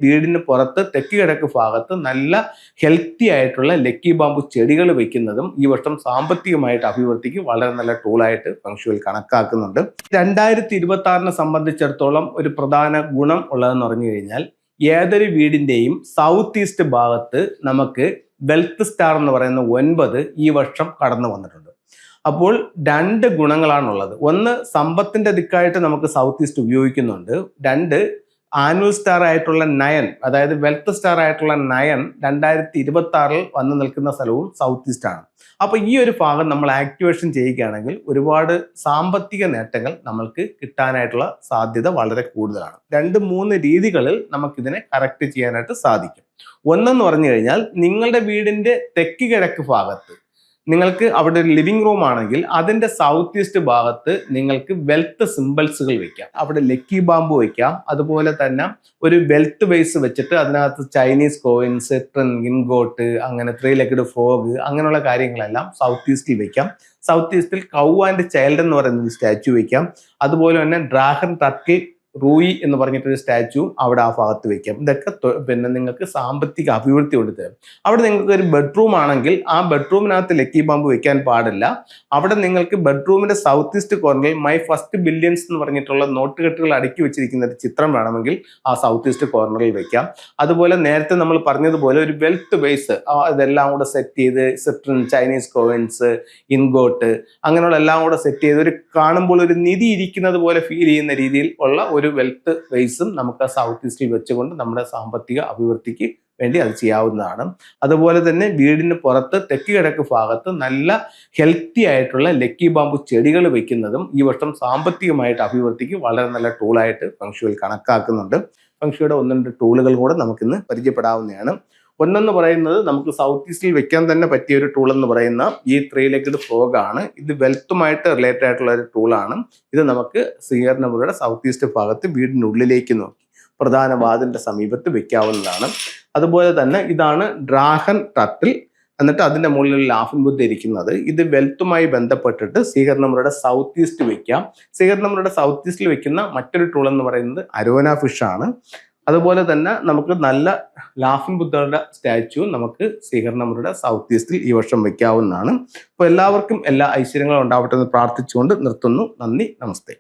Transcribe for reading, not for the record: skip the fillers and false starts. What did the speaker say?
വീടിന് പുറത്ത് തെക്ക് കിഴക്ക് ഭാഗത്ത് നല്ല ഹെൽത്തി ആയിട്ടുള്ള ലക്കി ബാമ്പു ചെടികൾ വെക്കുന്നതും ഈ വർഷം സാമ്പത്തികമായിട്ട് അഭിവൃദ്ധിക്ക് വളരെ നല്ല ടൂളായിട്ട് ഫെങ്ഷുയിൽ കണക്കാക്കുന്നുണ്ട്. 2026 സംബന്ധിച്ചിടത്തോളം ഒരു പ്രധാന ഗുണം ഉള്ളതെന്ന് പറഞ്ഞു കഴിഞ്ഞാൽ ഏതൊരു വീടിന്റെയും സൗത്ത് ഈസ്റ്റ് ഭാഗത്ത് നമുക്ക് വെൽത്ത് സ്റ്റാർ എന്ന് പറയുന്ന 9 ഈ വർഷം കടന്നു വന്നിട്ടുണ്ട്. അപ്പോൾ രണ്ട് ഗുണങ്ങളാണുള്ളത്. ഒന്ന്, സമ്പത്തിന്റെ ദിക്കായിട്ട് നമുക്ക് സൗത്ത് ഈസ്റ്റ് ഉപയോഗിക്കുന്നുണ്ട്. രണ്ട്, ആനുവൽ സ്റ്റാർ ആയിട്ടുള്ള 9, അതായത് വെൽത്ത് സ്റ്റാർ ആയിട്ടുള്ള 9 2026 വന്നു നിൽക്കുന്ന സ്ഥലവും സൗത്ത് ഈസ്റ്റ് ആണ്. അപ്പൊ ഈ ഒരു ഭാഗം നമ്മൾ ആക്ടിവേഷൻ ചെയ്യുകയാണെങ്കിൽ ഒരുപാട് സാമ്പത്തിക നേട്ടങ്ങൾ നമ്മൾക്ക് കിട്ടാനായിട്ടുള്ള സാധ്യത വളരെ കൂടുതലാണ്. 2-3 രീതികളിൽ നമുക്കിതിനെ കറക്റ്റ് ചെയ്യാനായിട്ട് സാധിക്കും. ഒന്നെന്ന് പറഞ്ഞു കഴിഞ്ഞാൽ നിങ്ങളുടെ വീടിന്റെ തെക്ക് കിഴക്ക് ഭാഗത്ത് നിങ്ങൾക്ക് അവിടെ ഒരു ലിവിംഗ് റൂം ആണെങ്കിൽ അതിന്റെ സൗത്ത് ഈസ്റ്റ് ഭാഗത്ത് നിങ്ങൾക്ക് വെൽത്ത് സിംബൽസുകൾ വെക്കാം. അവിടെ ലക്കി ബാമ്പു വെക്കാം. അതുപോലെ തന്നെ ഒരു വെൽത്ത് ബേസ് വെച്ചിട്ട് അതിനകത്ത് ചൈനീസ് കോയിൻസ്, ഇൻഗോട്ട്, അങ്ങനെ 3 ലെഗ്ഡ് ഫ്രോഗ്, അങ്ങനെയുള്ള കാര്യങ്ങളെല്ലാം സൗത്ത് ഈസ്റ്റിൽ വെക്കാം. സൗത്ത് ഈസ്റ്റിൽ കൗ ആൻഡ് ചൈൽഡ് എന്ന് പറയുന്ന ഒരു സ്റ്റാച്ചു വെക്കാം. അതുപോലെ തന്നെ ഡ്രാഗൺ ടർക്കിൾ റൂയി എന്ന് പറഞ്ഞിട്ടൊരു സ്റ്റാച്ചു അവിടെ ആ ഭാഗത്ത് വെക്കാം. ഇതൊക്കെ പിന്നെ നിങ്ങൾക്ക് സാമ്പത്തിക അഭിവൃദ്ധി കൊടുത്തരും. അവിടെ നിങ്ങൾക്ക് ഒരു ബെഡ്റൂം ആണെങ്കിൽ ആ ബെഡ്റൂമിനകത്ത് ലക്കി ബാമ്പ് വെക്കാൻ പാടില്ല. അവിടെ നിങ്ങൾക്ക് ബെഡ്റൂമിന്റെ സൗത്ത് ഈസ്റ്റ് കോർണറിൽ മൈ ഫസ്റ്റ് ബില്യൺസ് എന്ന് പറഞ്ഞിട്ടുള്ള നോട്ടുകെട്ടുകൾ അടുക്കി വെച്ചിരിക്കുന്ന ഒരു ചിത്രം വേണമെങ്കിൽ ആ സൗത്ത് ഈസ്റ്റ് കോർണറിൽ വെക്കാം. അതുപോലെ നേരത്തെ നമ്മൾ പറഞ്ഞതുപോലെ ഒരു വെൽത്ത് ബേസ് ഇതെല്ലാം കൂടെ സെറ്റ് ചെയ്ത് സിട്രിൻ, ചൈനീസ് കോയിൻസ്, ഇൻഗോട്ട്, അങ്ങനെയുള്ള എല്ലാം കൂടെ സെറ്റ് ചെയ്ത് ഒരു കാണുമ്പോൾ ഒരു നിധി ഇരിക്കുന്നത് പോലെ ഫീൽ ചെയ്യുന്ന രീതിയിൽ ഉള്ള ഒരു വെൽത്ത് ബേസും നമുക്ക് സൗത്ത് ഈസ്റ്റിൽ വെച്ചുകൊണ്ട് നമ്മുടെ സാമ്പത്തിക അഭിവൃദ്ധിക്ക് വേണ്ടി അത് ചെയ്യാവുന്നതാണ്. അതുപോലെ തന്നെ വീടിന് പുറത്ത് തെക്ക് കിഴക്ക് ഭാഗത്ത് നല്ല ഹെൽത്തി ആയിട്ടുള്ള ലക്കി ബാമ്പു ചെടികൾ വെക്കുന്നതും ഈ വർഷം സാമ്പത്തികമായിട്ട് അഭിവൃദ്ധിക്ക് വളരെ നല്ല ടൂളായിട്ട് ഫെങ്ഷുയിൽ കണക്കാക്കുന്നുണ്ട്. ഫെങ്ഷുയുടെ 1-2 ടൂളുകൾ കൂടെ നമുക്കിന്ന് പരിചയപ്പെടാവുന്നതാണ്. ഒന്നെന്ന് പറയുന്നത് നമുക്ക് സൗത്ത് ഈസ്റ്റിൽ വെക്കാൻ തന്നെ പറ്റിയ ഒരു ടൂൾ എന്ന് പറയുന്ന ഈ 3 ലെഗ്ഡ് ഫ്രോഗ് ആണ്. ഇത് വെൽത്തുമായിട്ട് റിലേറ്റഡ് ആയിട്ടുള്ള ഒരു ടൂളാണ്. ഇത് നമുക്ക് ശ്രീഹരിനപുരയുടെ സൗത്ത് ഈസ്റ്റ് ഭാഗത്ത് വീടിനുള്ളിലേക്ക് നോക്കി പ്രധാന വാതിലിന്റെ സമീപത്ത് വെക്കാവുന്നതാണ്. അതുപോലെ തന്നെ ഇതാണ് ഡ്രാഗൺ ടർട്ടിൽ, എന്നിട്ട് അതിന്റെ മുകളിൽ ലാഫിംഗ് ബുദ്ധ ഇരിക്കുന്നത്. ഇത് വെൽത്തുമായി ബന്ധപ്പെട്ടിട്ട് ശ്രീഹരിനപുരയുടെ സൗത്ത് ഈസ്റ്റ് വെക്കാം. ശ്രീഹരിനപുരയുടെ സൗത്ത് ഈസ്റ്റിൽ വെക്കുന്ന മറ്റൊരു ടൂൾ എന്ന് പറയുന്നത് അരോന ഫിഷ് ആണ്. അതുപോലെ തന്നെ നമുക്ക് നല്ല ലാഫിംഗ് ബുദ്ധയുടെ സ്റ്റാച്ചു നമുക്ക് ശ്രീഹരിനപുരയുടെ സൗത്ത് ഈസ്റ്റിൽ ഈ വർഷം വെക്കാവുന്നതാണ്. അപ്പോൾ എല്ലാവർക്കും എല്ലാ ഐശ്വര്യങ്ങളും ഉണ്ടാവട്ടെ എന്ന് പ്രാർത്ഥിച്ചുകൊണ്ട് നിർത്തുന്നു. നന്ദി, നമസ്തേ.